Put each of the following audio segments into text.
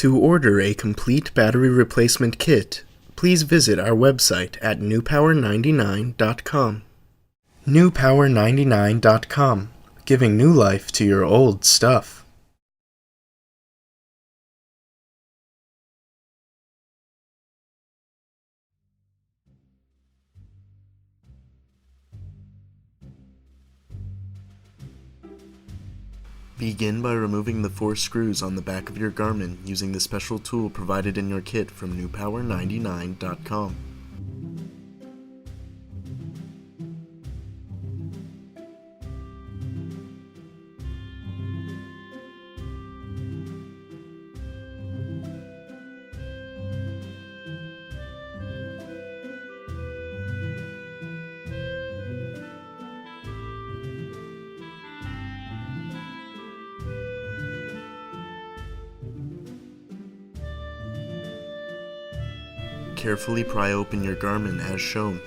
To order a complete battery replacement kit, please visit our website at newpower99.com. newpower99.com, giving new life to your old stuff. Begin by removing the 4 screws on the back of your Garmin using the special tool provided in your kit from newpower99.com. Carefully pry open your Garmin as shown.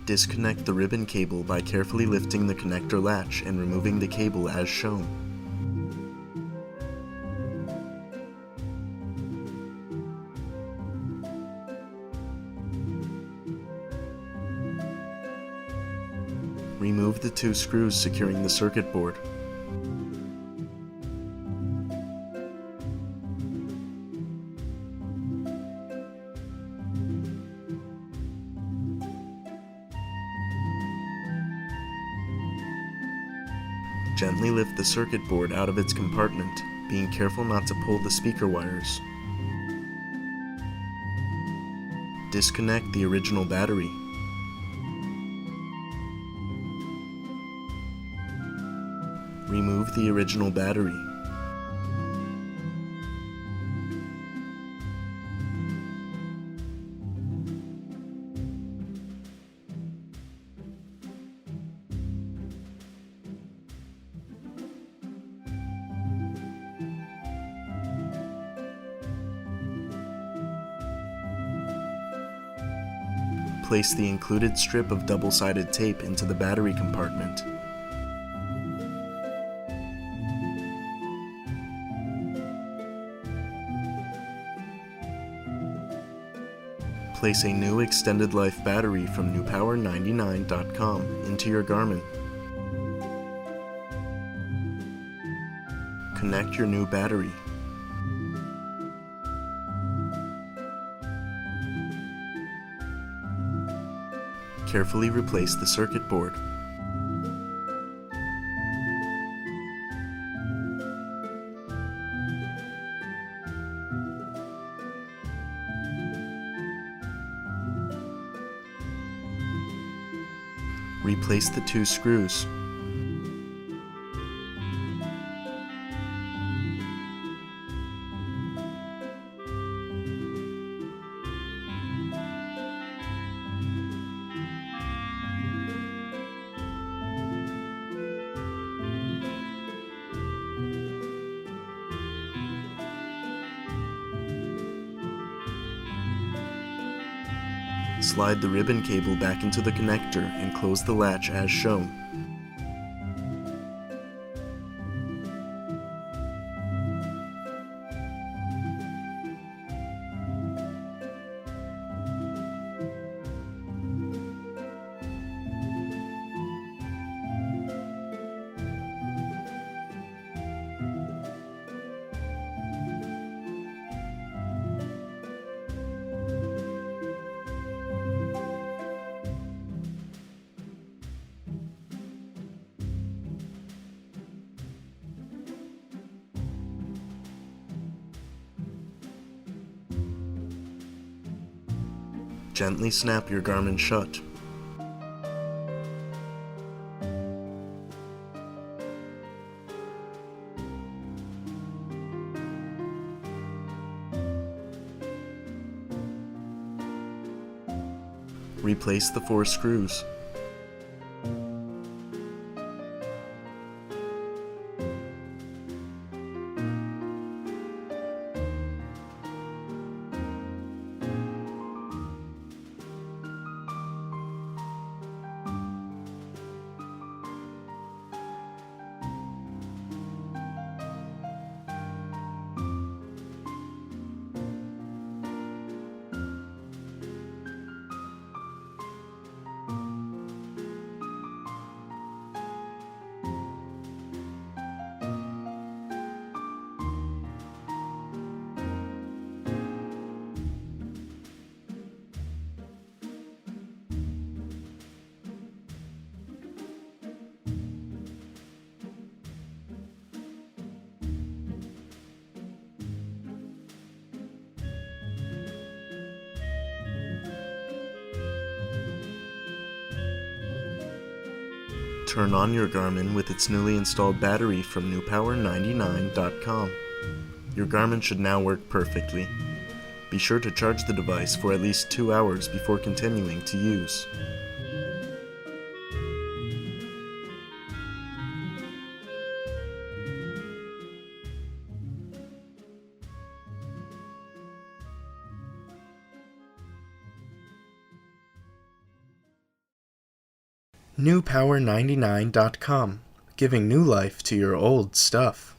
Disconnect the ribbon cable by carefully lifting the connector latch and removing the cable as shown. Remove the 2 screws securing the circuit board. Gently lift the circuit board out of its compartment, being careful not to pull the speaker wires. Disconnect the original battery. Remove the original battery. Place the included strip of double-sided tape into the battery compartment. Place a new extended life battery from newpower99.com into your Garmin. Connect your new battery. Carefully replace the circuit board. Replace the 2 screws. Slide the ribbon cable back into the connector and close the latch as shown. Gently snap your Garmin shut. Replace the 4 screws. Turn on your Garmin with its newly installed battery from newpower99.com. Your Garmin should now work perfectly. Be sure to charge the device for at least 2 hours before continuing to use. Newpower99.com, giving new life to your old stuff.